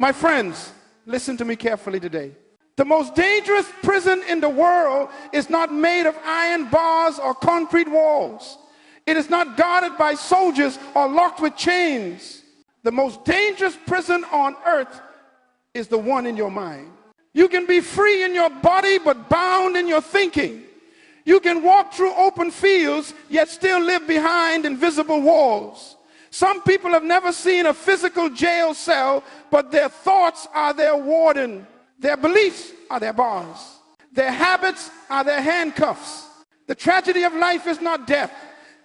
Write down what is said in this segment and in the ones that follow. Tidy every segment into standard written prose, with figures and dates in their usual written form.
My friends, listen to me carefully today. The most dangerous prison in the world is not made of iron bars or concrete walls. It is not guarded by soldiers or locked with chains. The most dangerous prison on earth is the one in your mind. You can be free in your body but bound in your thinking. You can walk through open fields yet still live behind invisible walls. Some people have never seen a physical jail cell, but their thoughts are their warden. Their beliefs are their bars. Their habits are their handcuffs. The tragedy of life is not death.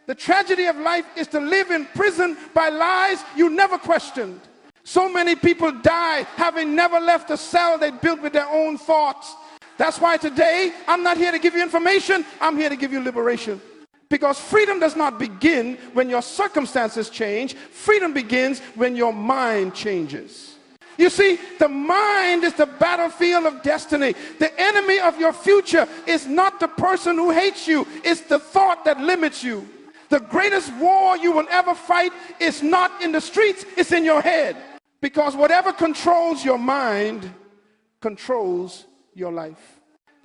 The tragedy of life is to live in prison by lies you never questioned. So many people die having never left a cell they built with their own thoughts. That's why today I'm not here to give you information, I'm here to give you liberation. Because freedom does not begin when your circumstances change. Freedom begins when your mind changes. You see, the mind is the battlefield of destiny. The enemy of your future is not the person who hates you, it's the thought that limits you. The greatest war you will ever fight is not in the streets, it's in your head. Because whatever controls your mind controls your life.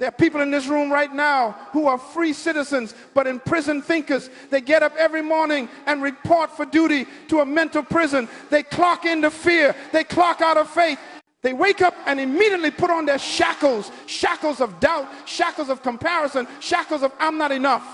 There are people in this room right now who are free citizens but imprisoned thinkers. They get up every morning and report for duty to a mental prison. They clock into fear. They clock out of faith. They wake up and immediately put on their shackles, shackles of doubt, shackles of comparison, shackles of I'm not enough.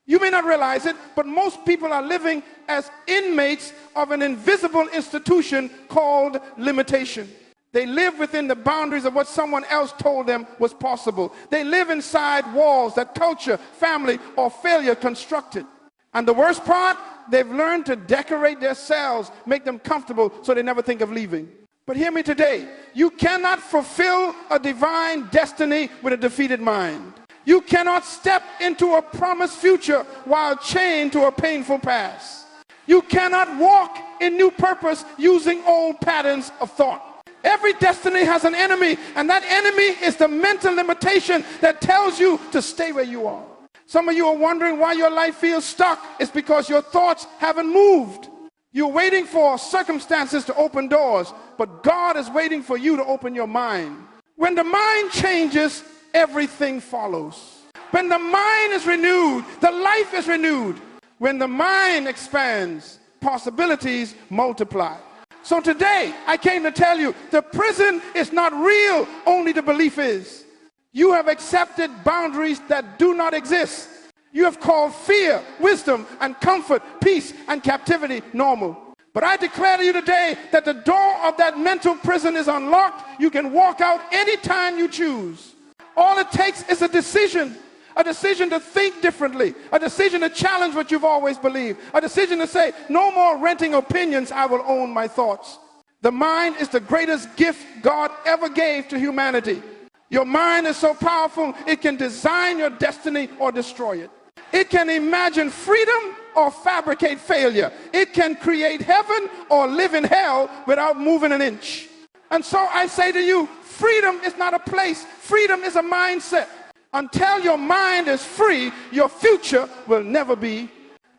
You may not realize it, but most people are living as inmates of an invisible institution called limitation. They live within the boundaries of what someone else told them was possible. They live inside walls that culture, family, or failure constructed. And the worst part, they've learned to decorate their cells, make them comfortable so they never think of leaving. But hear me today, you cannot fulfill a divine destiny with a defeated mind. You cannot step into a promised future while chained to a painful past. You cannot walk in new purpose using old patterns of thought. Every destiny has an enemy, and that enemy is the mental limitation that tells you to stay where you are. Some of you are wondering why your life feels stuck. It's because your thoughts haven't moved. You're waiting for circumstances to open doors, but God is waiting for you to open your mind. When the mind changes, everything follows. When the mind is renewed, the life is renewed. When the mind expands, possibilities multiply. So today, I came to tell you, the prison is not real, only the belief is. You have accepted boundaries that do not exist. You have called fear, wisdom, and comfort, peace, and captivity normal. But I declare to you today that the door of that mental prison is unlocked. You can walk out anytime you choose. All it takes is a decision to think differently, a decision to challenge what you've always believed, a decision to say, no more renting opinions, I will own my thoughts. The mind is the greatest gift God ever gave to humanity. Your mind is so powerful, it can design your destiny or destroy it. It can imagine freedom or fabricate failure. It can create heaven or live in hell without moving an inch. And so I say to you, freedom is not a place. Freedom is a mindset. Until your mind is free, your future will never be.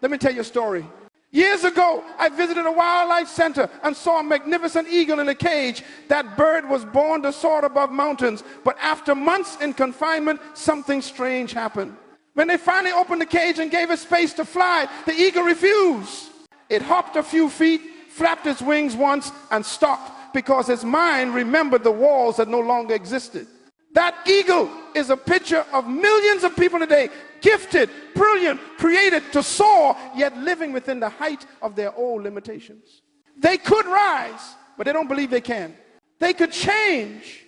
Let me tell you a story. Years ago, I visited a wildlife center and saw a magnificent eagle in a cage. That bird was born to soar above mountains, but after months in confinement, something strange happened. When they finally opened the cage and gave it space to fly, the eagle refused. It hopped a few feet, flapped its wings once, and stopped because its mind remembered the walls that no longer existed. That eagle is a picture of millions of people today, gifted, brilliant, created to soar, yet living within the height of their old limitations. They could rise, but they don't believe they can. They could change,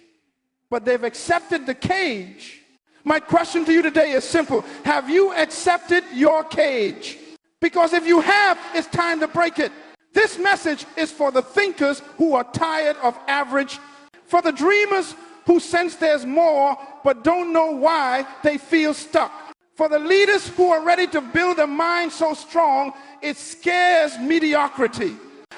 but they've accepted the cage. My question to you today is simple. Have you accepted your cage? Because if you have, it's time to break it. This message is for the thinkers who are tired of average, for the dreamers who sense there's more but don't know why they feel stuck. For the leaders who are ready to build a mind so strong it scares mediocrity.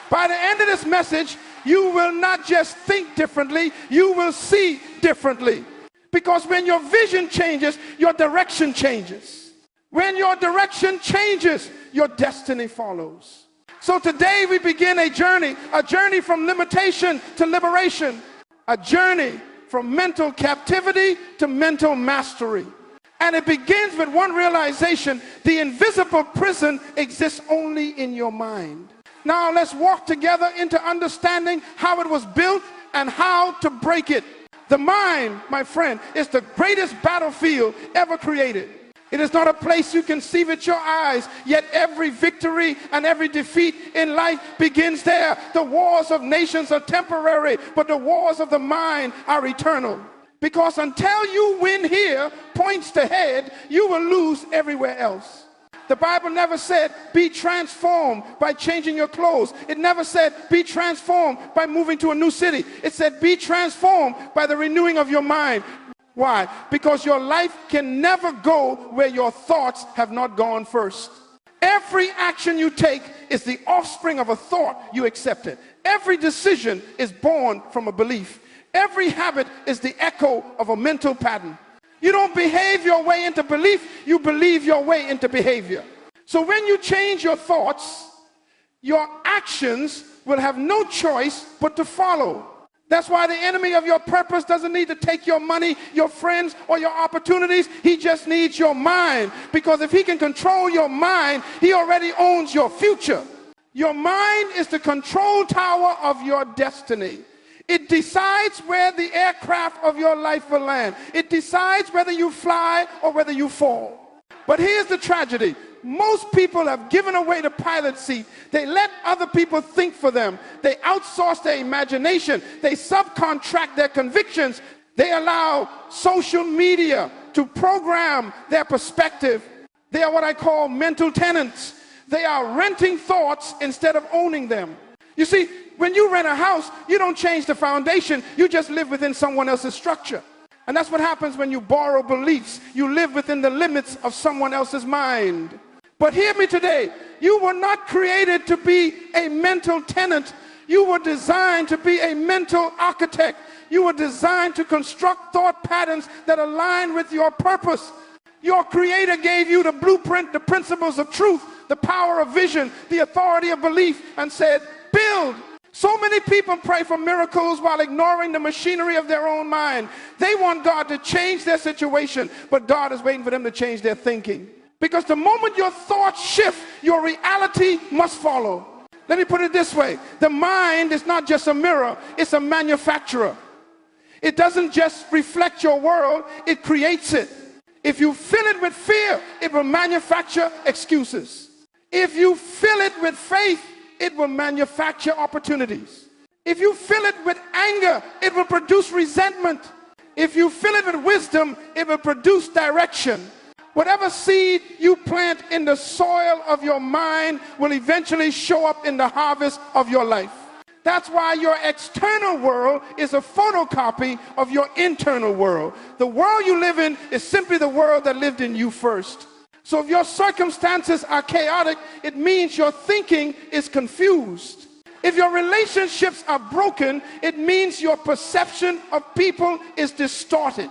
By the end of this message, you will not just think differently, you will see differently. Because when your vision changes, your direction changes. When your direction changes, your destiny follows. So today we begin a journey from limitation to liberation, a journey from mental captivity to mental mastery. And it begins with one realization: the invisible prison exists only in your mind. Now let's walk together into understanding how it was built and how to break it. The mind, my friend, is the greatest battlefield ever created. It is not a place you can see with your eyes, yet every victory and every defeat in life begins there. The wars of nations are temporary, but the wars of the mind are eternal. Because until you win here, points to head, you will lose everywhere else. The Bible never said be transformed by changing your clothes. It never said be transformed by moving to a new city. It said be transformed by the renewing of your mind. Why? Because your life can never go where your thoughts have not gone first. Every action you take is the offspring of a thought you accepted. Every decision is born from a belief. Every habit is the echo of a mental pattern. You don't behave your way into belief, you believe your way into behavior. So when you change your thoughts, your actions will have no choice but to follow. That's why the enemy of your purpose doesn't need to take your money, your friends, or your opportunities. He just needs your mind. Because if he can control your mind, he already owns your future. Your mind is the control tower of your destiny. It decides where the aircraft of your life will land. It decides whether you fly or whether you fall. But here's the tragedy. Most people have given away the pilot seat. They let other people think for them. They outsource their imagination. They subcontract their convictions. They allow social media to program their perspective. They are what I call mental tenants. They are renting thoughts instead of owning them. You see, when you rent a house, you don't change the foundation. You just live within someone else's structure. And that's what happens when you borrow beliefs. You live within the limits of someone else's mind. But hear me today. You were not created to be a mental tenant. You were designed to be a mental architect. You were designed to construct thought patterns that align with your purpose. Your creator gave you the blueprint, the principles of truth, the power of vision, the authority of belief, and said, build. So many people pray for miracles while ignoring the machinery of their own mind. They want God to change their situation, but God is waiting for them to change their thinking. Because the moment your thoughts shift, your reality must follow. Let me put it this way. The mind is not just a mirror, it's a manufacturer. It doesn't just reflect your world, it creates it. If you fill it with fear, it will manufacture excuses. If you fill it with faith, it will manufacture opportunities. If you fill it with anger, it will produce resentment. If you fill it with wisdom, it will produce direction. Whatever seed you plant in the soil of your mind will eventually show up in the harvest of your life. That's why your external world is a photocopy of your internal world. The world you live in is simply the world that lived in you first. So if your circumstances are chaotic, it means your thinking is confused. If your relationships are broken, it means your perception of people is distorted.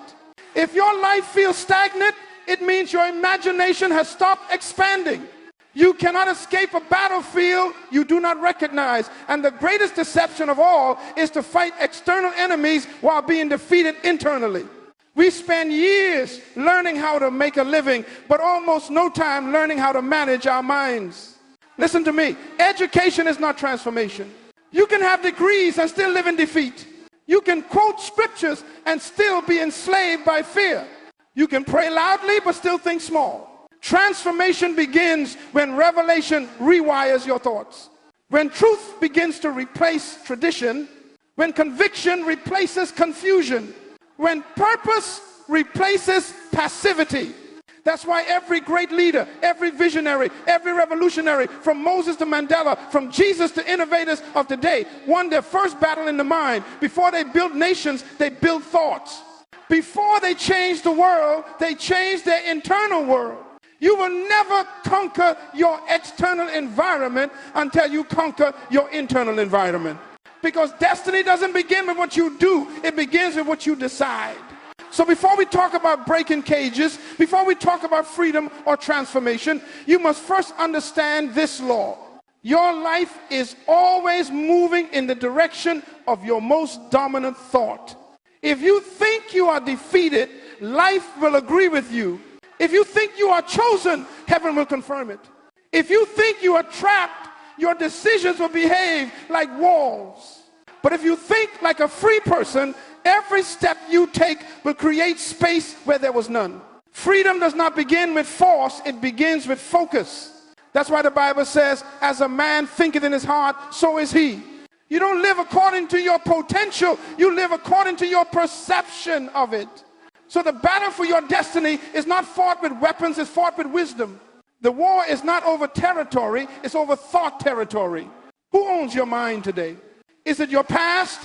If your life feels stagnant, it means your imagination has stopped expanding. You cannot escape a battlefield you do not recognize. And the greatest deception of all is to fight external enemies while being defeated internally. We spend years learning how to make a living, but almost no time learning how to manage our minds. Listen to me. Education is not transformation. You can have degrees and still live in defeat. You can quote scriptures and still be enslaved by fear. You can pray loudly but still think small. Transformation begins when revelation rewires your thoughts. When truth begins to replace tradition. When conviction replaces confusion. When purpose replaces passivity. That's why every great leader, every visionary, every revolutionary, from Moses to Mandela, from Jesus to innovators of today, won their first battle in the mind. Before they built nations, they built thoughts. Before they changed the world, they changed their internal world. You will never conquer your external environment until you conquer your internal environment. Because destiny doesn't begin with what you do, it begins with what you decide. So before we talk about breaking cages, before we talk about freedom or transformation, you must first understand this law. Your life is always moving in the direction of your most dominant thought. If you think you are defeated, life will agree with you. If you think you are chosen, heaven will confirm it. If you think you are trapped, your decisions will behave like walls. But if you think like a free person, every step you take will create space where there was none. Freedom does not begin with force, it begins with focus. That's why the Bible says, as a man thinketh in his heart, so is he. You don't live according to your potential, you live according to your perception of it. So the battle for your destiny is not fought with weapons, it's fought with wisdom. The war is not over territory, it's over thought territory. Who owns your mind today? Is it your past,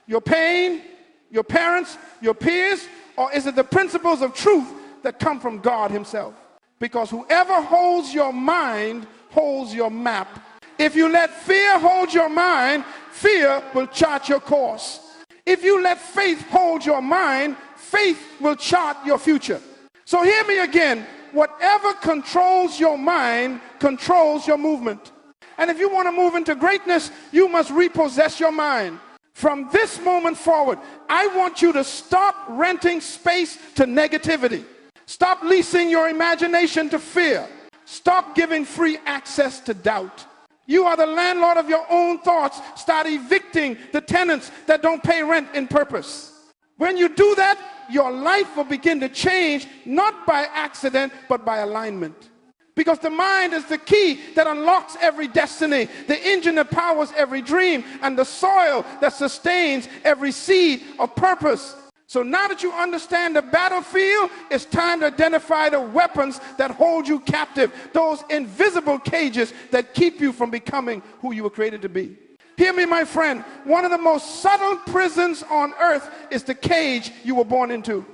your pain, your parents, your peers, or is it the principles of truth that come from God himself? Because whoever holds your mind holds your map. If you let fear hold your mind, fear will chart your course. If you let faith hold your mind, faith will chart your future. So hear me again. Whatever controls your mind controls your movement. And if you want to move into greatness, you must repossess your mind. From this moment forward, I want you to stop renting space to negativity. Stop leasing your imagination to fear. Stop giving free access to doubt. You are the landlord of your own thoughts. Start evicting the tenants that don't pay rent in purpose. When you do that, your life will begin to change, not by accident, but by alignment. Because the mind is the key that unlocks every destiny, the engine that powers every dream, and the soil that sustains every seed of purpose. So now that you understand the battlefield, it's time to identify the weapons that hold you captive, those invisible cages that keep you from becoming who you were created to be. Hear me, my friend. One of the most subtle prisons on earth is the cage you were born into.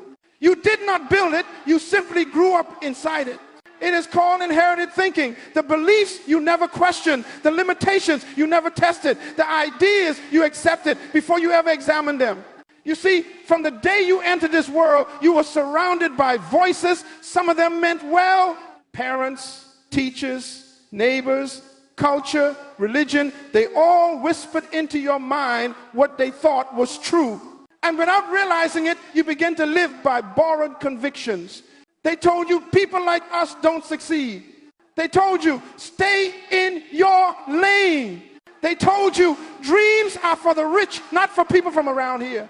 You did not build it, you simply grew up inside it. It is called inherited thinking. The beliefs you never questioned, the limitations you never tested, the ideas you accepted before you ever examined them. You see, from the day you entered this world, you were surrounded by voices. Some of them meant well. Parents, teachers, neighbors, culture, religion, they all whispered into your mind what they thought was true. And without realizing it, you begin to live by borrowed convictions. They told you people like us don't succeed. They told you stay in your lane. They told you dreams are for the rich, not for people from around here.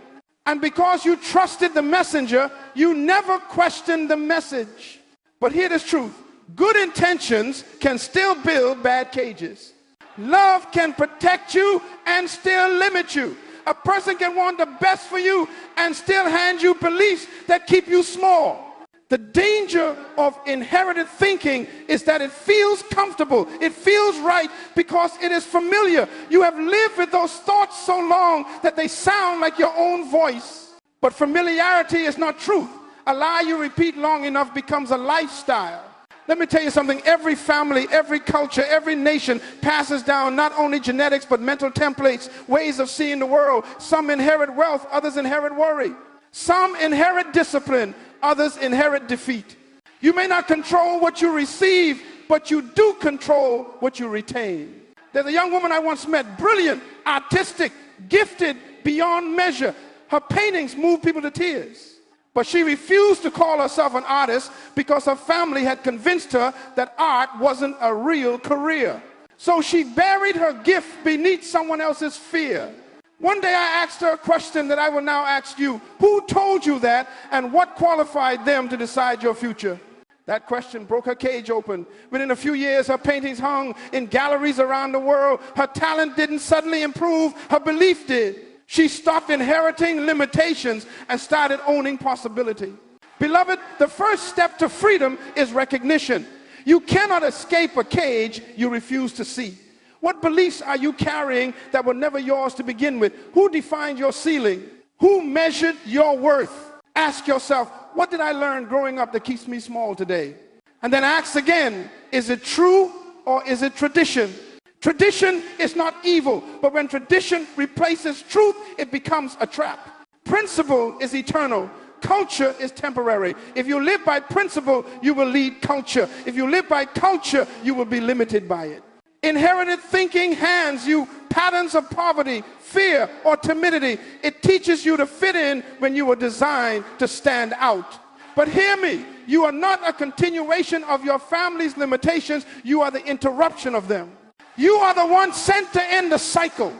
And because you trusted the messenger, you never questioned the message. But hear this truth. Good intentions can still build bad cages. Love can protect you and still limit you. A person can want the best for you and still hand you beliefs that keep you small. The danger of inherited thinking is that it feels comfortable. It feels right because it is familiar. You have lived with those thoughts so long that they sound like your own voice. But familiarity is not truth. A lie you repeat long enough becomes a lifestyle. Let me tell you something. Every family, every culture, every nation passes down not only genetics but mental templates, ways of seeing the world. Some inherit wealth, others inherit worry. Some inherit discipline, others inherit defeat. You may not control what you receive, but you do control what you retain. There's a young woman I once met, brilliant, artistic, gifted beyond measure. Her paintings moved people to tears. But she refused to call herself an artist because her family had convinced her that art wasn't a real career. So she buried her gift beneath someone else's fear. One day I asked her a question that I will now ask you. Who told you that, and what qualified them to decide your future? That question broke her cage open. Within a few years, her paintings hung in galleries around the world. Her talent didn't suddenly improve, her belief did. She stopped inheriting limitations and started owning possibility. Beloved, the first step to freedom is recognition. You cannot escape a cage you refuse to see. What beliefs are you carrying that were never yours to begin with? Who defined your ceiling? Who measured your worth? Ask yourself, what did I learn growing up that keeps me small today? And then ask again, is it true or is it tradition? Tradition is not evil, but when tradition replaces truth, it becomes a trap. Principle is eternal. Culture is temporary. If you live by principle, you will lead culture. If you live by culture, you will be limited by it. Inherited thinking hands you patterns of poverty, fear, or timidity. It teaches you to fit in when you were designed to stand out. But hear me, you are not a continuation of your family's limitations. You are the interruption of them. You are the one sent to end the cycle.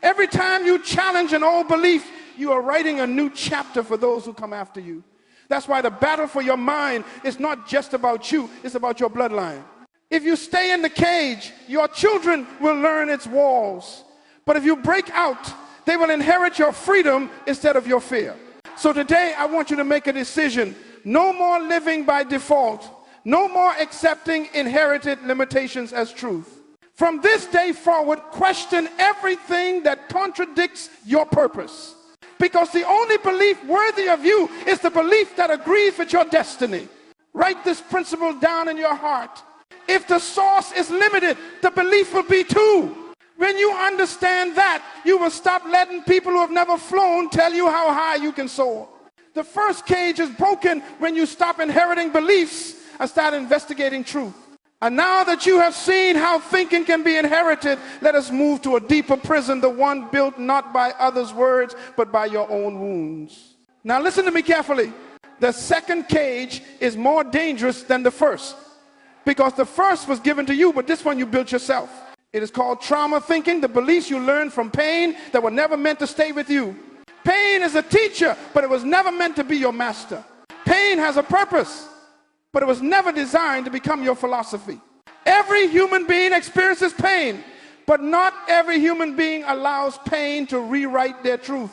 Every time you challenge an old belief, you are writing a new chapter for those who come after you. That's why the battle for your mind is not just about you, it's about your bloodline. If you stay in the cage, your children will learn its walls. But if you break out, they will inherit your freedom instead of your fear. So today, I want you to make a decision. No more living by default. No more accepting inherited limitations as truth. From this day forward, question everything that contradicts your purpose. Because the only belief worthy of you is the belief that agrees with your destiny. Write this principle down in your heart. If the source is limited, the belief will be too. When you understand that, you will stop letting people who have never flown tell you how high you can soar. The first cage is broken when you stop inheriting beliefs and start investigating truth. And now that you have seen how thinking can be inherited, let us move to a deeper prison, the one built not by others' words, but by your own wounds. Now listen to me carefully. The second cage is more dangerous than the first, because the first was given to you, but this one you built yourself. It is called trauma thinking, the beliefs you learned from pain that were never meant to stay with you. Pain is a teacher, but it was never meant to be your master. Pain has a purpose, but it was never designed to become your philosophy. Every human being experiences pain, but not every human being allows pain to rewrite their truth.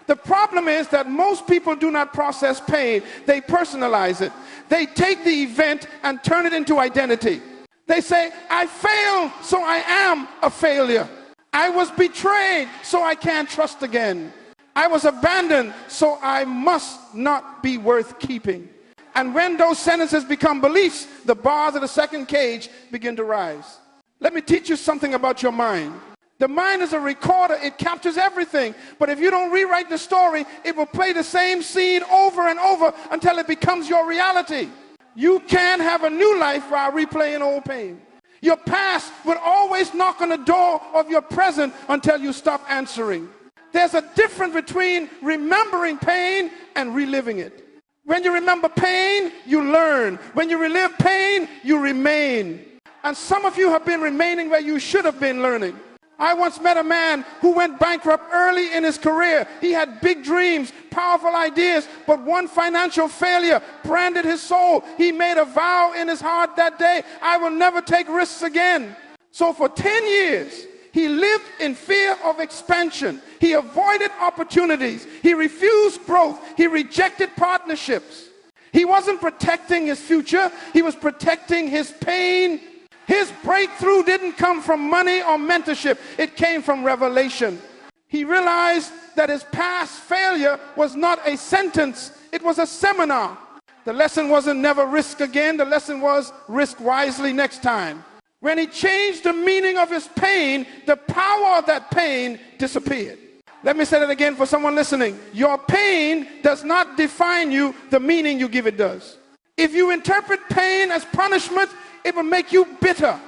The problem is that most people do not process pain. They personalize it. They take the event and turn it into identity. They say, I failed, so I am a failure. I was betrayed, so I can't trust again. I was abandoned, so I must not be worth keeping. And when those sentences become beliefs, the bars of the second cage begin to rise. Let me teach you something about your mind. The mind is a recorder. It captures everything. But if you don't rewrite the story, it will play the same scene over and over until it becomes your reality. You can't have a new life while replaying old pain. Your past will always knock on the door of your present until you stop answering. There's a difference between remembering pain and reliving it. When you remember pain, you learn. When you relive pain, you remain. And some of you have been remaining where you should have been learning. I once met a man who went bankrupt early in his career. He had big dreams, powerful ideas, but one financial failure branded his soul. He made a vow in his heart that day, I will never take risks again. So for 10 years, he lived in fear of expansion. He avoided opportunities. He refused growth. He rejected partnerships. He wasn't protecting his future. He was protecting his pain. His breakthrough didn't come from money or mentorship. It came from revelation. He realized that his past failure was not a sentence. It was a seminar. The lesson wasn't never risk again. The lesson was risk wisely next time. When he changed the meaning of his pain, the power of that pain disappeared. Let me say that again for someone listening. Your pain does not define you. The meaning you give it does. If you interpret pain as punishment, it will make you bitter.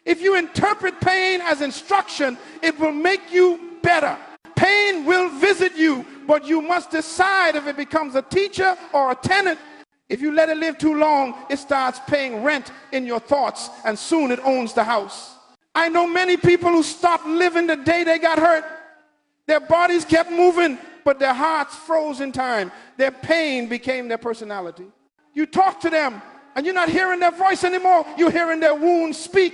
If you interpret pain as instruction, it will make you better. Pain will visit you, but you must decide if it becomes a teacher or a tenant. If you let it live too long, it starts paying rent in your thoughts, and soon it owns the house. I know many people who stopped living the day they got hurt. Their bodies kept moving, but their hearts froze in time. Their pain became their personality. You talk to them, and you're not hearing their voice anymore. You're hearing their wounds speak.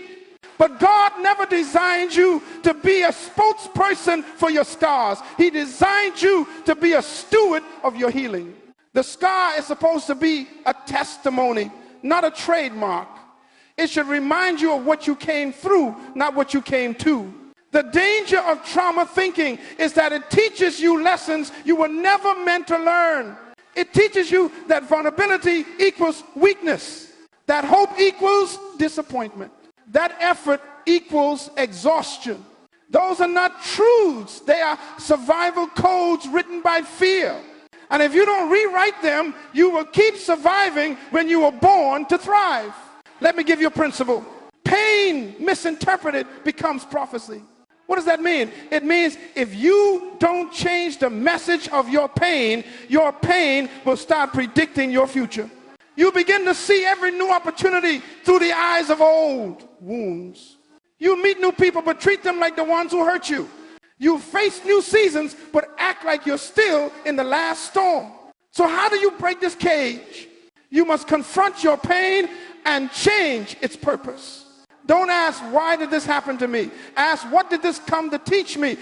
But God never designed you to be a spokesperson for your scars. He designed you to be a steward of your healing. The scar is supposed to be a testimony, not a trademark. It should remind you of what you came through, not what you came to. The danger of trauma thinking is that it teaches you lessons you were never meant to learn. It teaches you that vulnerability equals weakness, that hope equals disappointment, that effort equals exhaustion. Those are not truths. They are survival codes written by fear. And if you don't rewrite them, you will keep surviving when you were born to thrive. Let me give you a principle. Pain pain misinterpreted becomes prophecy. What does that mean? It means if you don't change the message of your pain will start predicting your future. You begin to see every new opportunity through the eyes of old wounds. You meet new people, but treat them like the ones who hurt you. You face new seasons, but act like you're still in the last storm. So how do you break this cage? You must confront your pain and change its purpose. Don't ask, why did this happen to me? Ask, what did this come to teach me?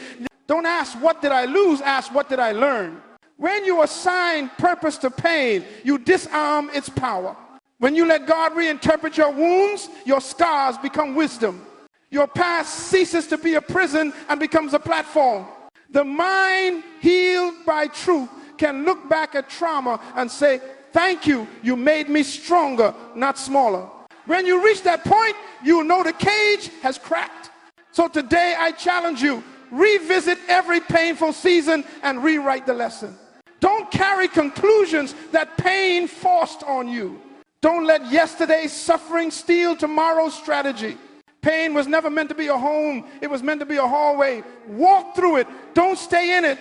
Don't ask, what did I lose? Ask, what did I learn? When you assign purpose to pain, you disarm its power. When you let God reinterpret your wounds, your scars become wisdom. Your past ceases to be a prison and becomes a platform. The mind healed by truth can look back at trauma and say, thank you, you made me stronger, not smaller. When you reach that point, you know the cage has cracked. So today I challenge you, revisit every painful season and rewrite the lesson. Don't carry conclusions that pain forced on you. Don't let yesterday's suffering steal tomorrow's strategy. Pain was never meant to be a home. It was meant to be a hallway. Walk through it. Don't stay in it.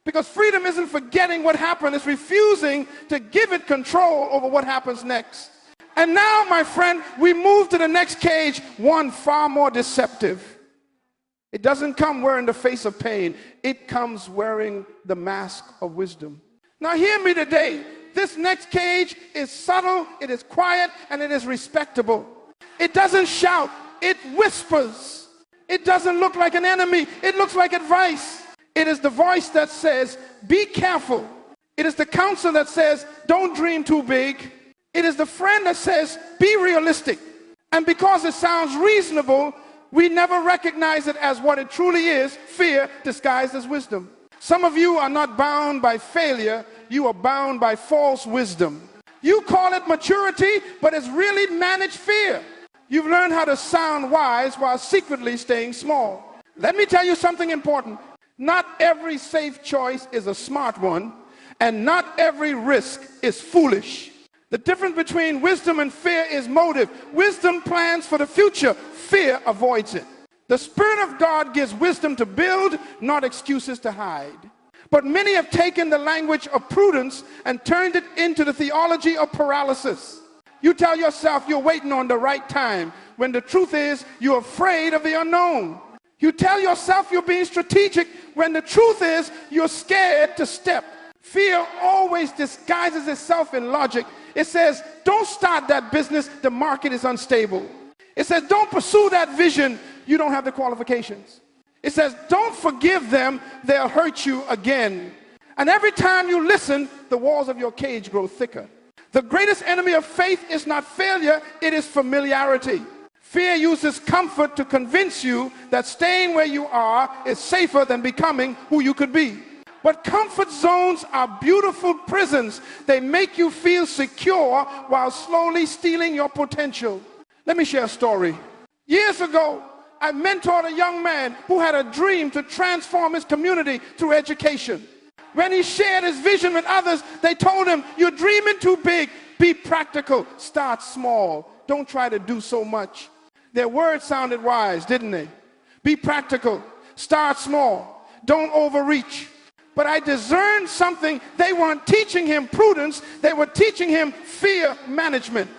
Because freedom isn't forgetting what happened. It's refusing to give it control over what happens next. And now, my friend, we move to the next cage, one far more deceptive. It doesn't come wearing the face of pain. It comes wearing the mask of wisdom. Now hear me today. This next cage is subtle, it is quiet, and it is respectable. It doesn't shout, it whispers. It doesn't look like an enemy, it looks like advice. It is the voice that says, be careful. It is the counsel that says, don't dream too big. It is the friend that says, be realistic. And because it sounds reasonable, we never recognize it as what it truly is, fear disguised as wisdom. Some of you are not bound by failure, you are bound by false wisdom. You call it maturity, but it's really managed fear. You've learned how to sound wise while secretly staying small. Let me tell you something important. Not every safe choice is a smart one, and not every risk is foolish. The difference between wisdom and fear is motive. Wisdom plans for the future, fear avoids it. The Spirit of God gives wisdom to build, not excuses to hide. But many have taken the language of prudence and turned it into the theology of paralysis. You tell yourself you're waiting on the right time, when the truth is you're afraid of the unknown. You tell yourself you're being strategic, when the truth is you're scared to step. Fear always disguises itself in logic. It says, don't start that business, the market is unstable. It says, don't pursue that vision, you don't have the qualifications. It says, don't forgive them, they'll hurt you again. And every time you listen, the walls of your cage grow thicker. The greatest enemy of faith is not failure, it is familiarity. Fear uses comfort to convince you that staying where you are is safer than becoming who you could be. But comfort zones are beautiful prisons. They make you feel secure while slowly stealing your potential. Let me share a story. Years ago, I mentored a young man who had a dream to transform his community through education. When he shared his vision with others, they told him, you're dreaming too big. Be practical. Start small. Don't try to do so much. Their words sounded wise, didn't they? Be practical. Start small. Don't overreach. But I discerned something. They weren't teaching him prudence. They were teaching him fear management.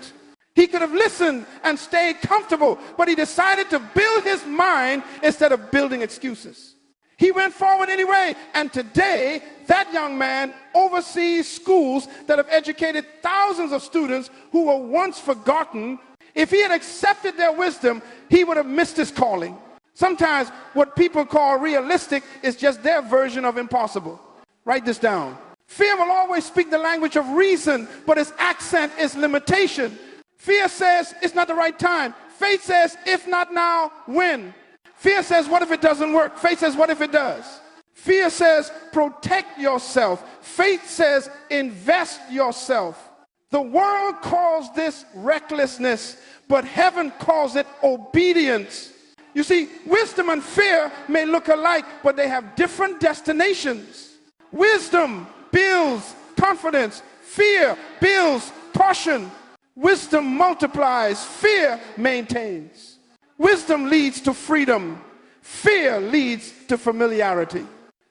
He could have listened and stayed comfortable, but he decided to build his mind instead of building excuses. He went forward anyway, and today that young man oversees schools that have educated thousands of students who were once forgotten. If he had accepted their wisdom, he would have missed his calling. Sometimes what people call realistic is just their version of impossible. Write this down. Fear will always speak the language of reason, but its accent is limitation. Fear says it's not the right time. Faith says, if not now, when? Fear says, what if it doesn't work? Faith says, what if it does? Fear says, protect yourself. Faith says, invest yourself. The world calls this recklessness, but heaven calls it obedience. You see, wisdom and fear may look alike, but they have different destinations. Wisdom builds confidence. Fear builds caution. Wisdom multiplies. Fear maintains. Wisdom leads to freedom. Fear leads to familiarity.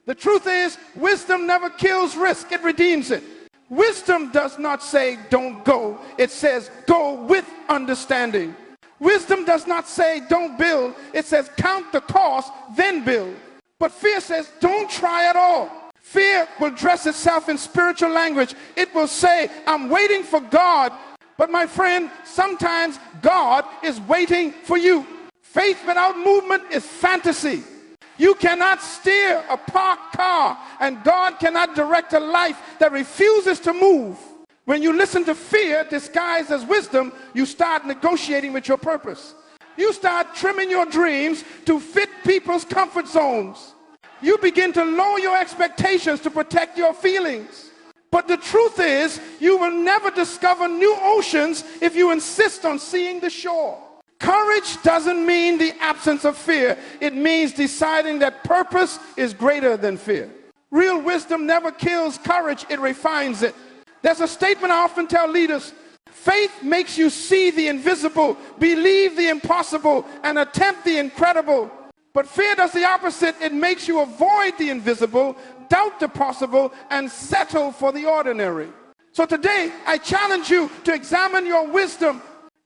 The truth is, wisdom never kills risk, it redeems it. Wisdom does not say don't go, it says go with understanding. Wisdom does not say don't build, it says count the cost, then build. But fear says don't try at all. Fear will dress itself in spiritual language. It will say, I'm waiting for God. But my friend, sometimes God is waiting for you. Faith without movement is fantasy. You cannot steer a parked car, and God cannot direct a life that refuses to move. When you listen to fear disguised as wisdom, you start negotiating with your purpose. You start trimming your dreams to fit people's comfort zones. You begin to lower your expectations to protect your feelings. But the truth is, you will never discover new oceans if you insist on seeing the shore. Courage doesn't mean the absence of fear. It means deciding that purpose is greater than fear. Real wisdom never kills courage, it refines it. There's a statement I often tell leaders: faith makes you see the invisible, believe the impossible, and attempt the incredible. But fear does the opposite. It makes you avoid the invisible, doubt the possible, and settle for the ordinary. So today, I challenge you to examine your wisdom.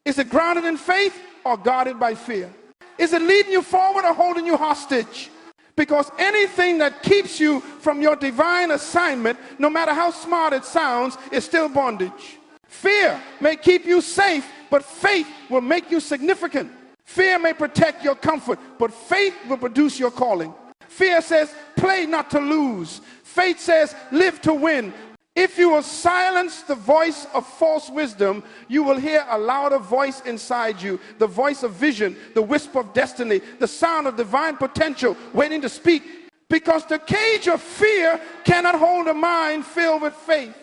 Is it grounded in faith or guarded by fear? Is it leading you forward or holding you hostage? Because anything that keeps you from your divine assignment, no matter how smart it sounds, is still bondage. Fear may keep you safe, but faith will make you significant. Fear may protect your comfort, but faith will produce your calling. Fear says, play not to lose. Faith says, live to win. If you will silence the voice of false wisdom, you will hear a louder voice inside you, the voice of vision, the whisper of destiny, the sound of divine potential waiting to speak. Because the cage of fear cannot hold a mind filled with faith.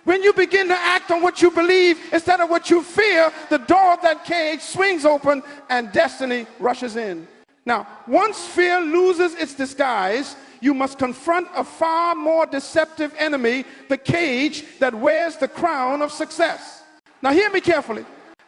When you begin to act on what you believe instead of what you fear, the door of that cage swings open and destiny rushes in. Now, once fear loses its disguise, you must confront a far more deceptive enemy, the cage that wears the crown of success. Now, hear me carefully.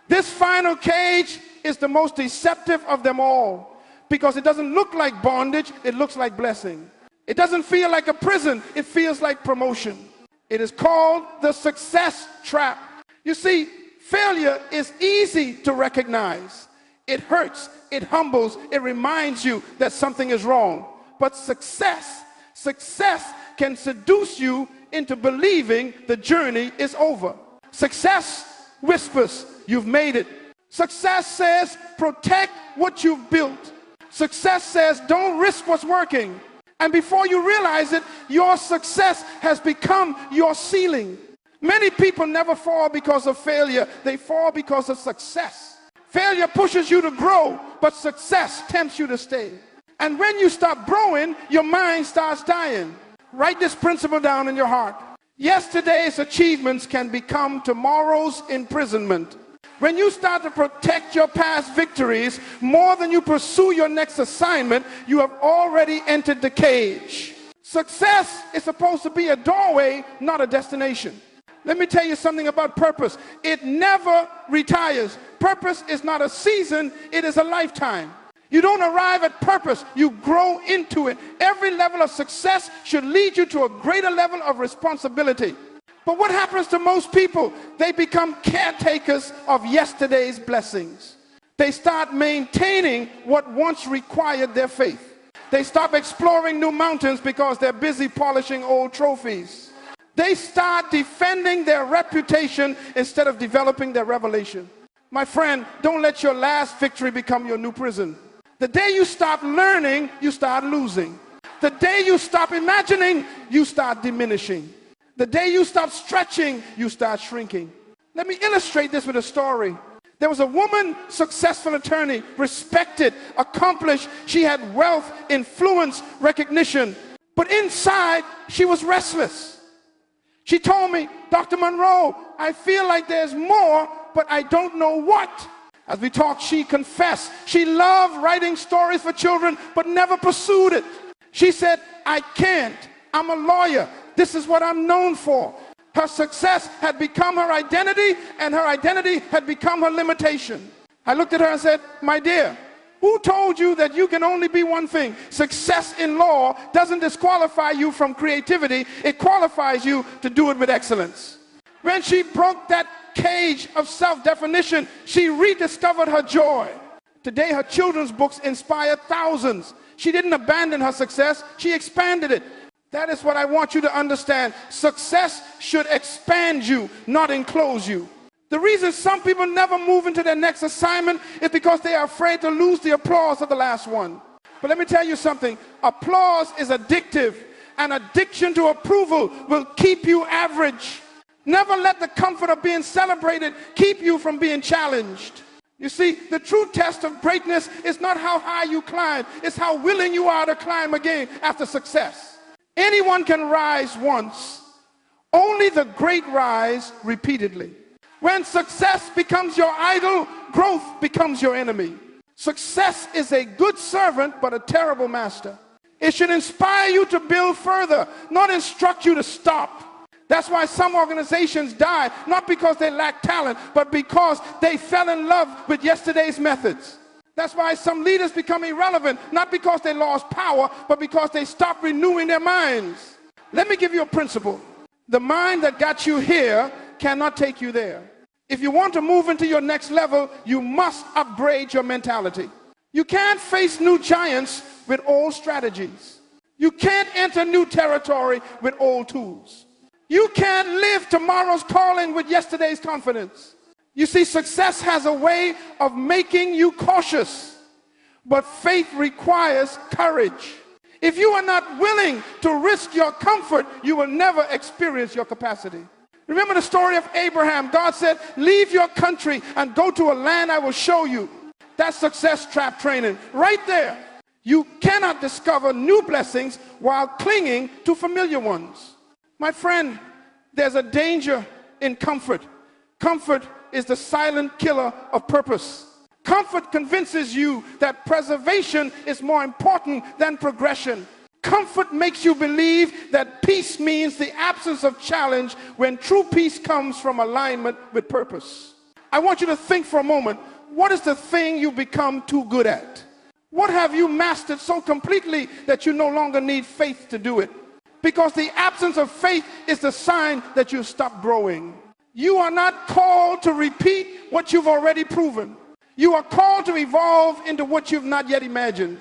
This final cage is the most deceptive of them all because it doesn't look like bondage, it looks like blessing. It doesn't feel like a prison, it feels like promotion. It is called the success trap. You see, failure is easy to recognize. It hurts, it humbles, it reminds you that something is wrong. But success can seduce you into believing the journey is over. Success whispers, you've made it. Success says, protect what you've built. Success says, don't risk what's working. And before you realize it, your success has become your ceiling. Many people never fall because of failure. They fall because of success. Failure pushes you to grow, but success tempts you to stay. And when you stop growing, your mind starts dying. Write this principle down in your heart. Yesterday's achievements can become tomorrow's imprisonment. When you start to protect your past victories more than you pursue your next assignment, you have already entered the cage. Success is supposed to be a doorway, not a destination. Let me tell you something about purpose. It never retires. Purpose is not a season, it is a lifetime. You don't arrive at purpose, you grow into it. Every level of success should lead you to a greater level of responsibility. But what happens to most people? They become caretakers of yesterday's blessings. They start maintaining what once required their faith. They stop exploring new mountains because they're busy polishing old trophies. They start defending their reputation instead of developing their revelation. My friend, don't let your last victory become your new prison. The day you stop learning, you start losing. The day you stop imagining, you start diminishing. The day you stop stretching, you start shrinking. Let me illustrate this with a story. There was a woman, successful attorney, respected, accomplished. She had wealth, influence, recognition. But inside, she was restless. She told me, Dr. Munroe, I feel like there's more, but I don't know what. As we talked, she confessed. She loved writing stories for children, but never pursued it. She said, I can't. I'm a lawyer. This is what I'm known for. Her success had become her identity, and her identity had become her limitation. I looked at her and said, my dear, Who told you that you can only be one thing? Success in law doesn't disqualify you from creativity. It qualifies you to do it with excellence. When she broke that cage of self-definition, she rediscovered her joy. Today, her children's books inspire thousands. She didn't abandon her success. She expanded it. That is what I want you to understand. Success should expand you, not enclose you. The reason some people never move into their next assignment is because they are afraid to lose the applause of the last one. But let me tell you something. Applause is addictive, and addiction to approval will keep you average. Never let the comfort of being celebrated keep you from being challenged. You see, the true test of greatness is not how high you climb, it's how willing you are to climb again after success. Anyone can rise once. Only the great rise repeatedly. When success becomes your idol, growth becomes your enemy. Success is a good servant, but a terrible master. It should inspire you to build further, not instruct you to stop. That's why some organizations die, not because they lack talent, but because they fell in love with yesterday's methods. That's why some leaders become irrelevant, not because they lost power, but because they stopped renewing their minds. Let me give you a principle. The mind that got you here cannot take you there. If you want to move into your next level, you must upgrade your mentality. You can't face new giants with old strategies. You can't enter new territory with old tools. You can't live tomorrow's calling with yesterday's confidence. You see, success has a way of making you cautious, but faith requires courage. If you are not willing to risk your comfort, you will never experience your capacity. Remember the story of Abraham. God said, leave your country and go to a land I will show you. That's success trap training right there. You cannot discover new blessings while clinging to familiar ones. My friend, there's a danger in comfort. Comfort is the silent killer of purpose. Comfort convinces you that preservation is more important than progression. Comfort makes you believe that peace means the absence of challenge when true peace comes from alignment with purpose. I want you to think for a moment, what is the thing you've become too good at? What have you mastered so completely that you no longer need faith to do it? Because the absence of faith is the sign that you've stopped growing. You are not called to repeat what you've already proven. You are called to evolve into what you've not yet imagined.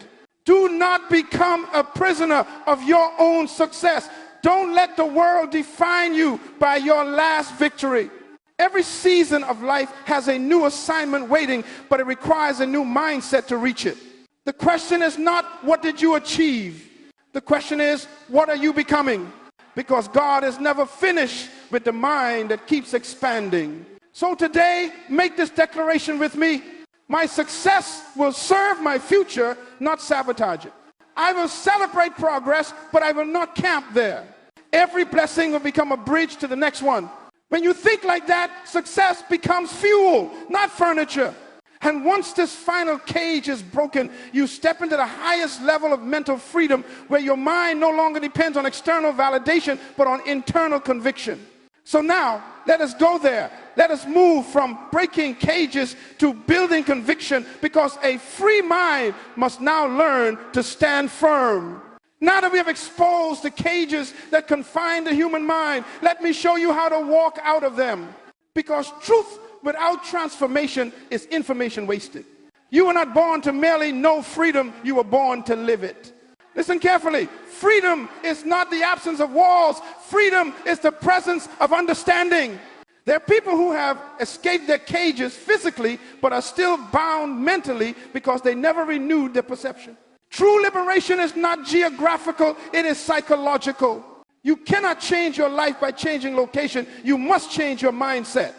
Do not become a prisoner of your own success. Don't let the world define you by your last victory. Every season of life has a new assignment waiting, but it requires a new mindset to reach it. The question is not, what did you achieve? The question is, what are you becoming? Because God is never finished with the mind that keeps expanding. So today, make this declaration with me. My success will serve my future, not sabotage it. I will celebrate progress, but I will not camp there. Every blessing will become a bridge to the next one. When you think like that, success becomes fuel, not furniture. And once this final cage is broken, you step into the highest level of mental freedom where your mind no longer depends on external validation, but on internal conviction. So now, let us go there. Let us move from breaking cages to building conviction, because a free mind must now learn to stand firm. Now that we have exposed the cages that confine the human mind, let me show you how to walk out of them. Because truth without transformation is information wasted. You were not born to merely know freedom, you were born to live it. Listen carefully. Freedom is not the absence of walls. Freedom is the presence of understanding. There are people who have escaped their cages physically, but are still bound mentally because they never renewed their perception. True liberation is not geographical, it is psychological. You cannot change your life by changing location. You must change your mindset.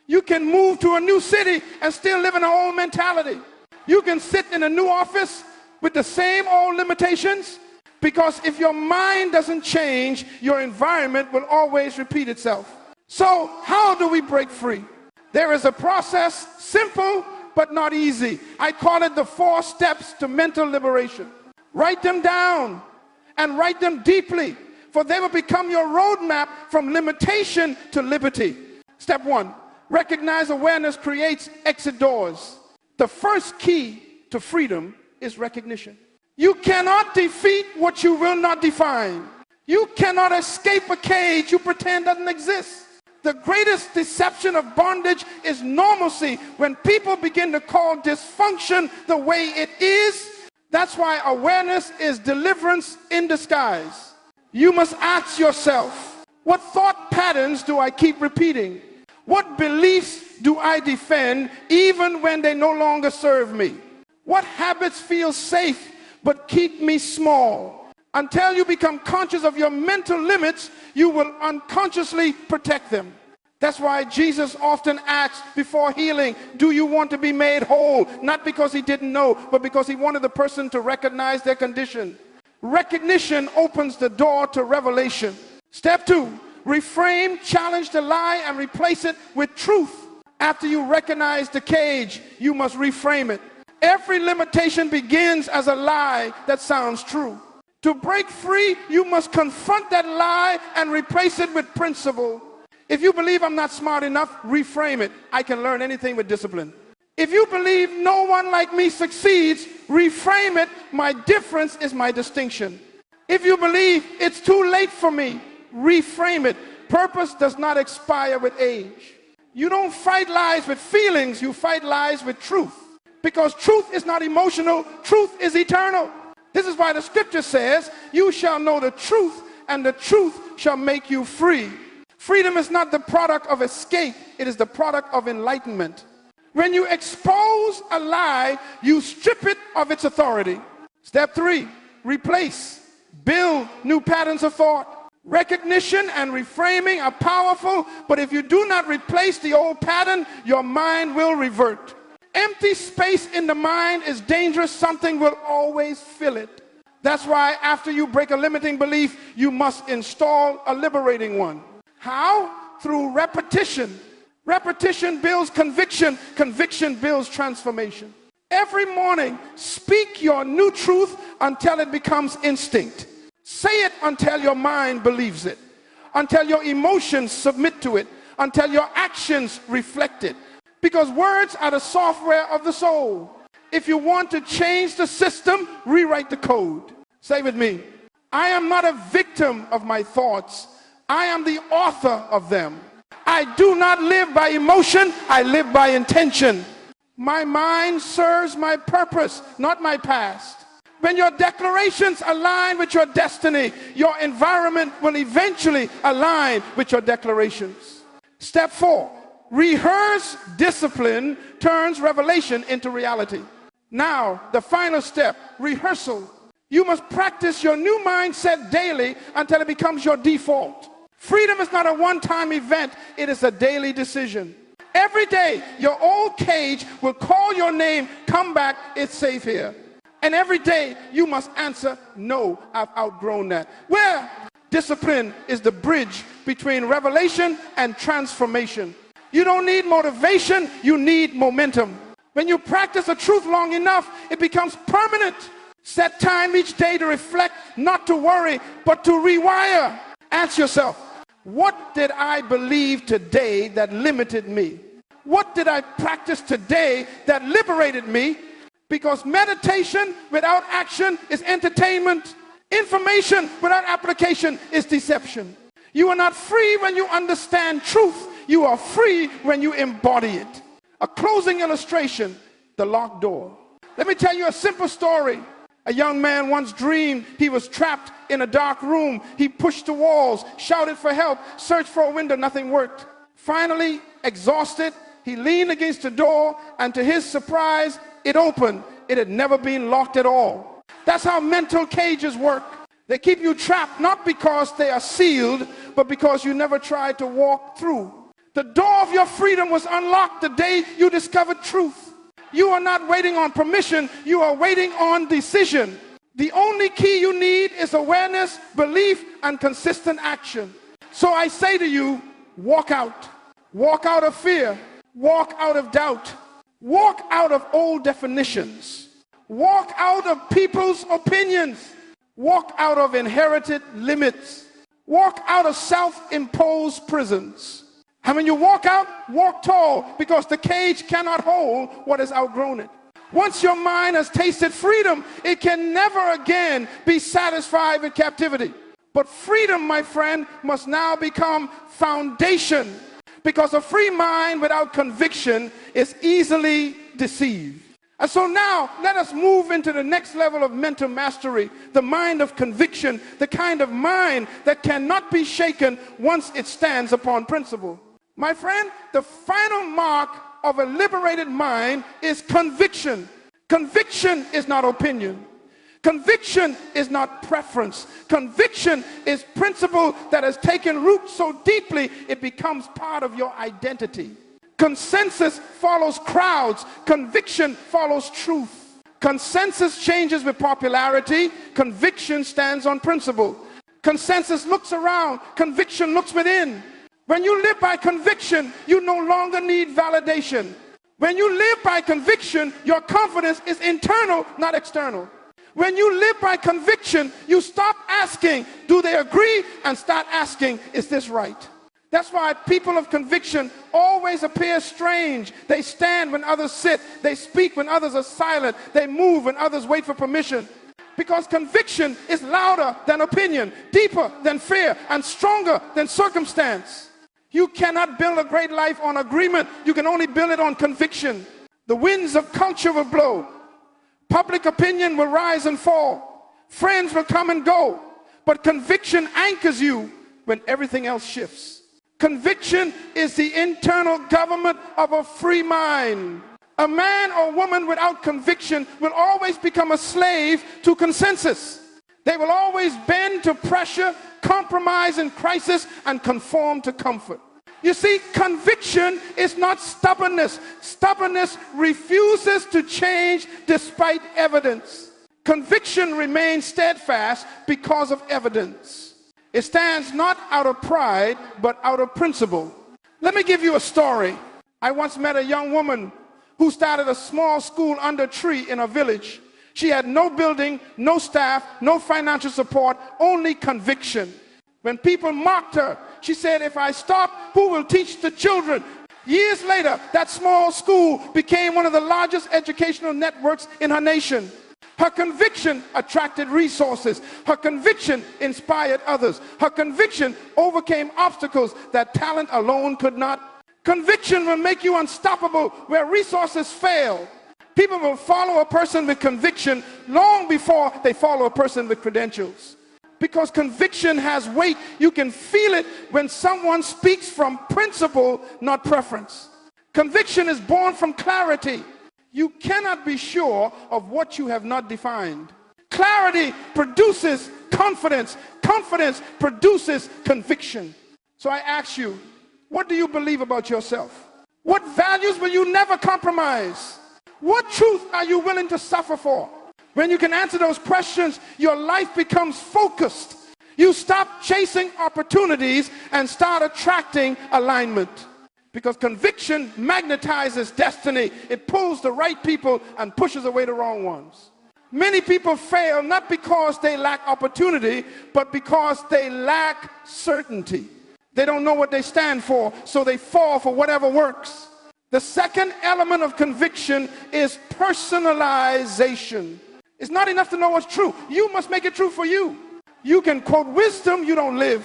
You can move to a new city and still live in an old mentality. You can sit in a new office with the same old limitations, because if your mind doesn't change, your environment will always repeat itself. So how do we break free? There is a process, simple but not easy. I call it the 4 steps to mental liberation. Write them down and write them deeply, for they will become your roadmap from limitation to liberty. Step 1, recognize awareness creates exit doors. The first key to freedom is recognition. You cannot defeat what you will not define. You cannot escape a cage you pretend doesn't exist. The greatest deception of bondage is normalcy. When people begin to call dysfunction the way it is, that's why awareness is deliverance in disguise. You must ask yourself, what thought patterns do I keep repeating? What beliefs do I defend even when they no longer serve me? What habits feel safe but keep me small? Until you become conscious of your mental limits, you will unconsciously protect them. That's why Jesus often asked before healing, do you want to be made whole? Not because he didn't know, but because he wanted the person to recognize their condition. Recognition opens the door to revelation. Step 2, reframe, challenge the lie, and replace it with truth. After you recognize the cage, you must reframe it. Every limitation begins as a lie that sounds true. To break free, you must confront that lie and replace it with principle. If you believe I'm not smart enough, reframe it. I can learn anything with discipline. If you believe no one like me succeeds, reframe it. My difference is my distinction. If you believe it's too late for me, reframe it. Purpose does not expire with age. You don't fight lies with feelings, you fight lies with truth. Because truth is not emotional, truth is eternal. This is why the scripture says, you shall know the truth, and the truth shall make you free. Freedom is not the product of escape, it is the product of enlightenment. When you expose a lie, you strip it of its authority. Step 3, replace. Build new patterns of thought. Recognition and reframing are powerful, but if you do not replace the old pattern, your mind will revert. Empty space in the mind is dangerous. Something will always fill it. That's why after you break a limiting belief, you must install a liberating one. How? Through repetition. Repetition builds conviction. Conviction builds transformation. Every morning, speak your new truth until it becomes instinct. Say it until your mind believes it, until your emotions submit to it, until your actions reflect it. Because words are the software of the soul. If you want to change the system, rewrite the code. Say with me, I am not a victim of my thoughts. I am the author of them. I do not live by emotion, I live by intention. My mind serves my purpose, not my past. When your declarations align with your destiny, your environment will eventually align with your declarations. Step 4, rehearse discipline turns revelation into reality. Now, the final step, rehearsal. You must practice your new mindset daily until it becomes your default. Freedom is not a one-time event, it is a daily decision. Every day, your old cage will call your name, come back, it's safe here. And every day, you must answer, no, I've outgrown that. Well, discipline is the bridge between revelation and transformation. You don't need motivation, you need momentum. When you practice a truth long enough, it becomes permanent. Set time each day to reflect, not to worry, but to rewire. Ask yourself, what did I believe today that limited me? What did I practice today that liberated me? Because meditation without action is entertainment. Information without application is deception. You are not free when you understand truth. You are free when you embody it. A closing illustration, the locked door. Let me tell you a simple story. A young man once dreamed he was trapped in a dark room. He pushed the walls, shouted for help, searched for a window, nothing worked. Finally, exhausted, he leaned against the door, and to his surprise, it opened. It had never been locked at all. That's how mental cages work. They keep you trapped not because they are sealed, but because you never tried to walk through. The door of your freedom was unlocked the day you discovered truth. You are not waiting on permission, you are waiting on decision. The only key you need is awareness, belief, and consistent action. So I say to you, walk out. Walk out of fear. Walk out of doubt. Walk out of old definitions. Walk out of people's opinions. Walk out of inherited limits. Walk out of self-imposed prisons. And when you walk out, walk tall, because the cage cannot hold what has outgrown it. Once your mind has tasted freedom, it can never again be satisfied with captivity. But freedom, my friend, must now become foundation, because a free mind without conviction is easily deceived. And so now let us move into the next level of mental mastery, the mind of conviction, the kind of mind that cannot be shaken once it stands upon principle. My friend, the final mark of a liberated mind is conviction. Conviction is not opinion. Conviction is not preference. Conviction is principle that has taken root so deeply it becomes part of your identity. Consensus follows crowds. Conviction follows truth. Consensus changes with popularity. Conviction stands on principle. Consensus looks around. Conviction looks within. When you live by conviction, you no longer need validation. When you live by conviction, your confidence is internal, not external. When you live by conviction, you stop asking, do they agree? And start asking, is this right? That's why people of conviction always appear strange. They stand when others sit. They speak when others are silent. They move when others wait for permission. Because conviction is louder than opinion, deeper than fear, and stronger than circumstance. You cannot build a great life on agreement. You can only build it on conviction. The winds of culture will blow. Public opinion will rise and fall. Friends will come and go. But conviction anchors you when everything else shifts. Conviction is the internal government of a free mind. A man or woman without conviction will always become a slave to consensus. They will always bend to pressure, compromise in crisis, and conform to comfort. You see, conviction is not stubbornness. Stubbornness refuses to change despite evidence. Conviction remains steadfast because of evidence. It stands not out of pride, but out of principle. Let me give you a story. I once met a young woman who started a small school under a tree in a village. She had no building, no staff, no financial support, only conviction. When people mocked her, she said, if I stop, who will teach the children? Years later, that small school became one of the largest educational networks in her nation. Her conviction attracted resources. Her conviction inspired others. Her conviction overcame obstacles that talent alone could not. Conviction will make you unstoppable where resources fail. People will follow a person with conviction long before they follow a person with credentials. Because conviction has weight. You can feel it when someone speaks from principle, not preference. Conviction is born from clarity. You cannot be sure of what you have not defined. Clarity produces confidence. Confidence produces conviction. So I ask you, what do you believe about yourself? What values will you never compromise? What truth are you willing to suffer for? When you can answer those questions, your life becomes focused. You stop chasing opportunities and start attracting alignment. Because conviction magnetizes destiny. It pulls the right people and pushes away the wrong ones. Many people fail not because they lack opportunity, but because they lack certainty. They don't know what they stand for, so they fall for whatever works. The second element of conviction is personalization. It's not enough to know what's true. You must make it true for you. You can quote wisdom, you don't live.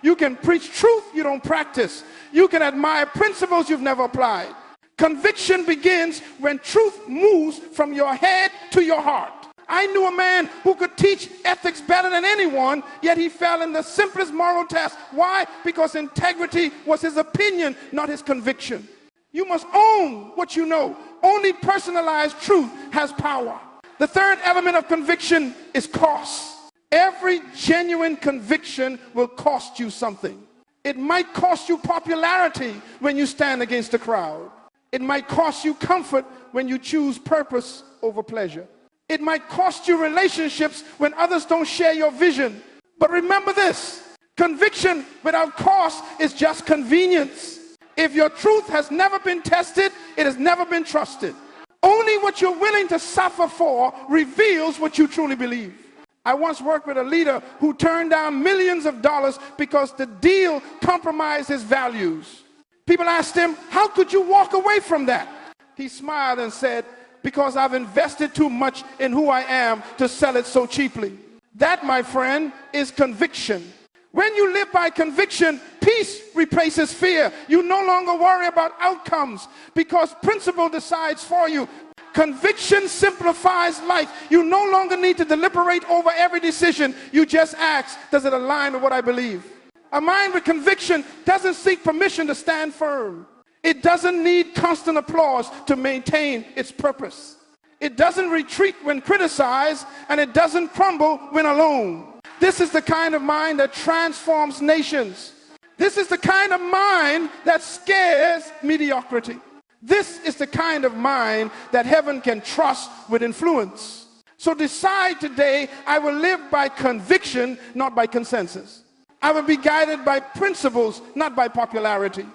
You can preach truth, you don't practice. You can admire principles you've never applied. Conviction begins when truth moves from your head to your heart. I knew a man who could teach ethics better than anyone, yet he fell in the simplest moral test. Why? Because integrity was his opinion, not his conviction. You must own what you know. Only personalized truth has power. The third element of conviction is cost. Every genuine conviction will cost you something. It might cost you popularity when you stand against the crowd. It might cost you comfort when you choose purpose over pleasure. It might cost you relationships when others don't share your vision. But remember this, conviction without cost is just convenience. If your truth has never been tested, it has never been trusted. Only what you're willing to suffer for reveals what you truly believe. I once worked with a leader who turned down millions of dollars because the deal compromised his values. People asked him, how could you walk away from that? He smiled and said, because I've invested too much in who I am to sell it so cheaply. That, my friend, is conviction. When you live by conviction, peace replaces fear. You no longer worry about outcomes because principle decides for you. Conviction simplifies life. You no longer need to deliberate over every decision. You just ask, does it align with what I believe? A mind with conviction doesn't seek permission to stand firm. It doesn't need constant applause to maintain its purpose. It doesn't retreat when criticized, and it doesn't crumble when alone. This is the kind of mind that transforms nations. This is the kind of mind that scares mediocrity. This is the kind of mind that heaven can trust with influence. So decide today, I will live by conviction, not by consensus. I will be guided by principles, not by popularity.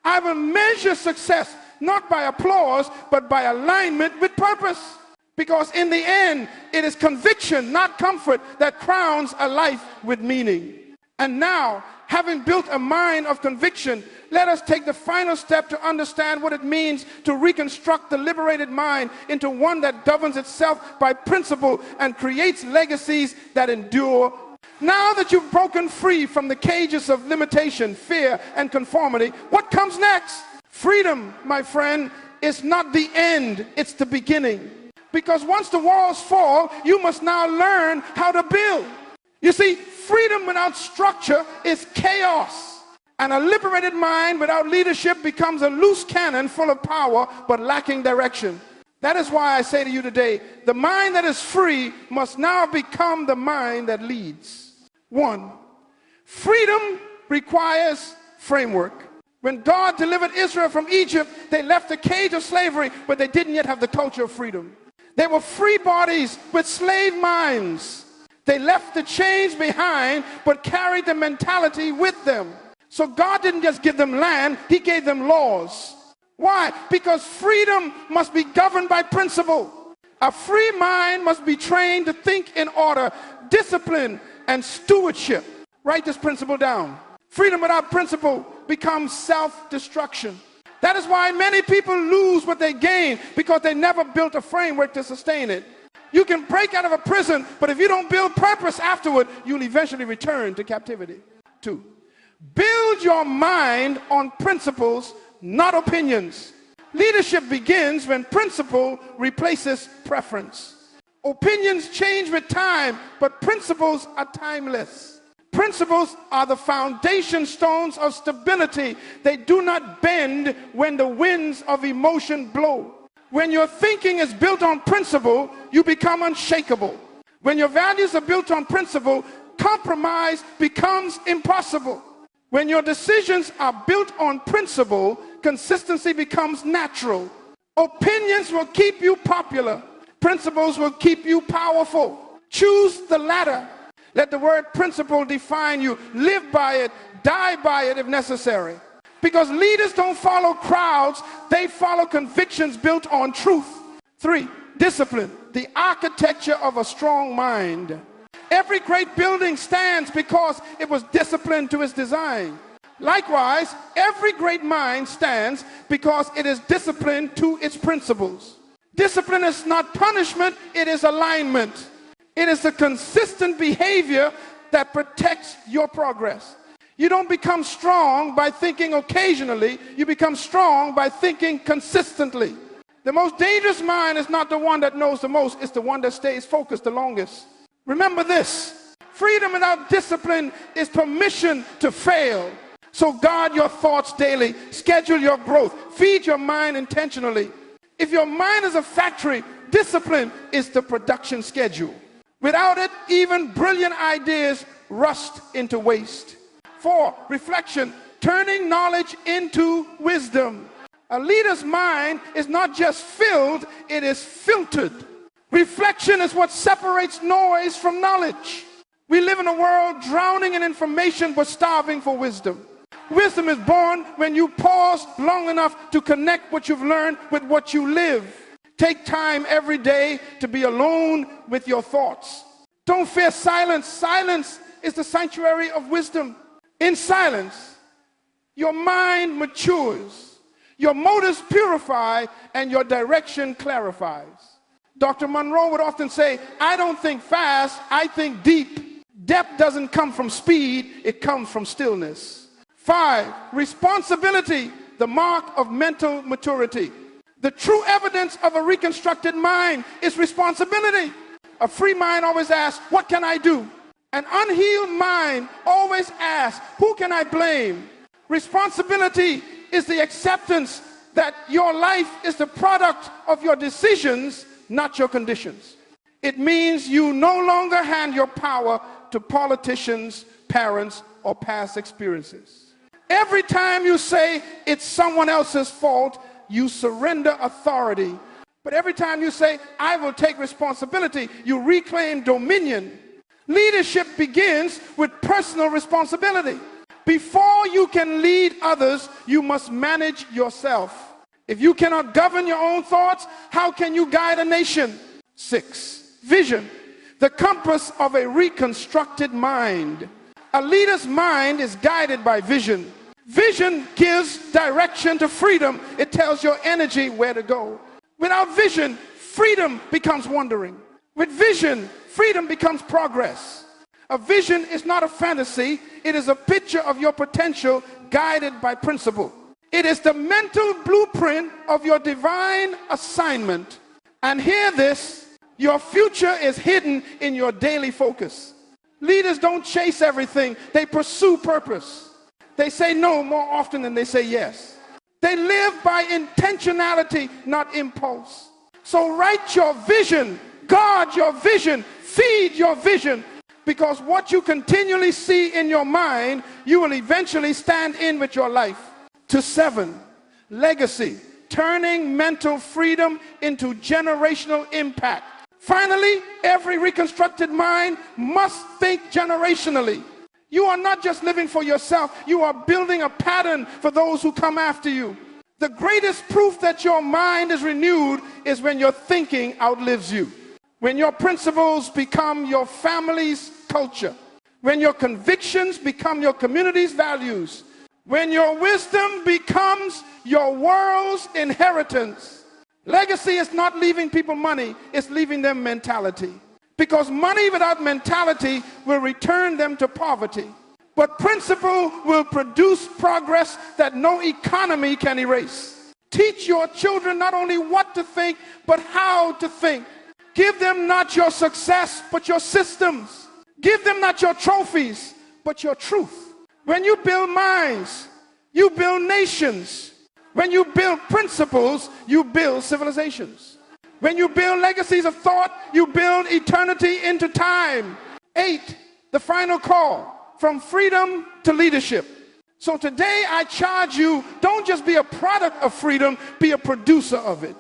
I will measure success, not by applause, but by alignment with purpose. Because in the end, it is conviction, not comfort, that crowns a life with meaning. And now, having built a mind of conviction, let us take the final step to understand what it means to reconstruct the liberated mind into one that governs itself by principle and creates legacies that endure. Now that you've broken free from the cages of limitation, fear, and conformity, what comes next? Freedom, my friend, is not the end, it's the beginning. Because once the walls fall, you must now learn how to build. You see, freedom without structure is chaos. And a liberated mind without leadership becomes a loose cannon full of power but lacking direction. That is why I say to you today, the mind that is free must now become the mind that leads. 1, freedom requires framework. When God delivered Israel from Egypt, they left the cage of slavery, but they didn't yet have the culture of freedom. They were free bodies with slave minds. They left the chains behind, but carried the mentality with them. So God didn't just give them land, he gave them laws. Why? Because freedom must be governed by principle. A free mind must be trained to think in order, discipline, and stewardship. Write this principle down. Freedom without principle becomes self-destruction. That is why many people lose what they gain, because they never built a framework to sustain it. You can break out of a prison, but if you don't build purpose afterward, you'll eventually return to captivity. 2, build your mind on principles, not opinions. Leadership begins when principle replaces preference. Opinions change with time, but principles are timeless. Principles are the foundation stones of stability. They do not bend when the winds of emotion blow. When your thinking is built on principle, you become unshakable. When your values are built on principle, compromise becomes impossible. When your decisions are built on principle, consistency becomes natural. Opinions will keep you popular. Principles will keep you powerful. Choose the latter. Let the word principle define you. Live by it, die by it if necessary. Because leaders don't follow crowds, they follow convictions built on truth. 3, discipline, the architecture of a strong mind. Every great building stands because it was disciplined to its design. Likewise, every great mind stands because it is disciplined to its principles. Discipline is not punishment, it is alignment. It is the consistent behavior that protects your progress. You don't become strong by thinking occasionally, you become strong by thinking consistently. The most dangerous mind is not the one that knows the most, it's the one that stays focused the longest. Remember this, freedom without discipline is permission to fail. So guard your thoughts daily, schedule your growth, feed your mind intentionally. If your mind is a factory, discipline is the production schedule. Without it, even brilliant ideas rust into waste. 4, reflection, turning knowledge into wisdom. A leader's mind is not just filled, it is filtered. Reflection is what separates noise from knowledge. We live in a world drowning in information but starving for wisdom. Wisdom is born when you pause long enough to connect what you've learned with what you live. Take time every day to be alone with your thoughts. Don't fear silence. Silence is the sanctuary of wisdom. In silence, your mind matures. Your motives purify and your direction clarifies. Dr. Munroe would often say, I don't think fast, I think deep. Depth doesn't come from speed, it comes from stillness. 5, responsibility, the mark of mental maturity. The true evidence of a reconstructed mind is responsibility. A free mind always asks, what can I do? An unhealed mind always asks, who can I blame? Responsibility is the acceptance that your life is the product of your decisions, not your conditions. It means you no longer hand your power to politicians, parents, or past experiences. Every time you say it's someone else's fault, you surrender authority. But every time you say, I will take responsibility, you reclaim dominion. Leadership begins with personal responsibility. Before you can lead others, you must manage yourself. If you cannot govern your own thoughts, how can you guide a nation? 6, vision, the compass of a reconstructed mind. A leader's mind is guided by vision. Vision gives direction to freedom. It tells your energy where to go. Without vision, freedom becomes wandering. With vision, freedom becomes progress. A vision is not a fantasy. It is a picture of your potential guided by principle. It is the mental blueprint of your divine assignment. And hear this, your future is hidden in your daily focus. Leaders don't chase everything. They pursue purpose. They say no more often than they say yes. They live by intentionality, not impulse. So write your vision, guard your vision, feed your vision, because what you continually see in your mind, you will eventually stand in with your life. To 7, legacy, turning mental freedom into generational impact. Finally, every reconstructed mind must think generationally. You are not just living for yourself, you are building a pattern for those who come after you. The greatest proof that your mind is renewed is when your thinking outlives you. When your principles become your family's culture. When your convictions become your community's values. When your wisdom becomes your world's inheritance. Legacy is not leaving people money, it's leaving them mentality. Because money without mentality will return them to poverty. But principle will produce progress that no economy can erase. Teach your children not only what to think, but how to think. Give them not your success, but your systems. Give them not your trophies, but your truth. When you build minds, you build nations. When you build principles, you build civilizations. When you build legacies of thought, you build eternity into time. 8, the final call, from freedom to leadership. So today I charge you, don't just be a product of freedom, be a producer of it.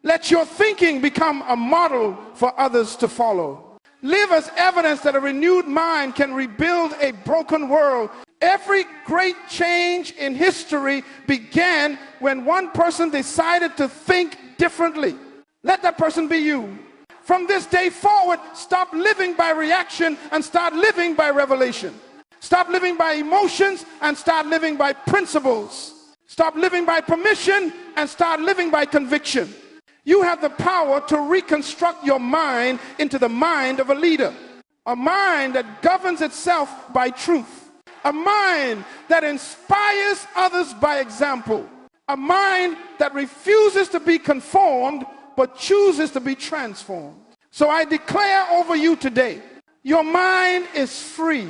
Let your thinking become a model for others to follow. Live as evidence that a renewed mind can rebuild a broken world. Every great change in history began when one person decided to think differently. Let that person be you. From this day forward, stop living by reaction and start living by revelation. Stop living by emotions and start living by principles. Stop living by permission and start living by conviction. You have the power to reconstruct your mind into the mind of a leader. A mind that governs itself by truth. A mind that inspires others by example. A mind that refuses to be conformed but chooses to be transformed. So I declare over you today, your mind is free.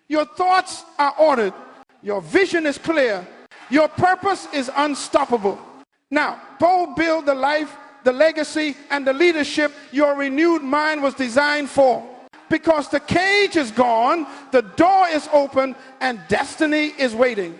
Your thoughts are ordered. Your vision is clear. Your purpose is unstoppable. Now, go build the life, the legacy, and the leadership your renewed mind was designed for. Because the cage is gone, the door is open, and destiny is waiting.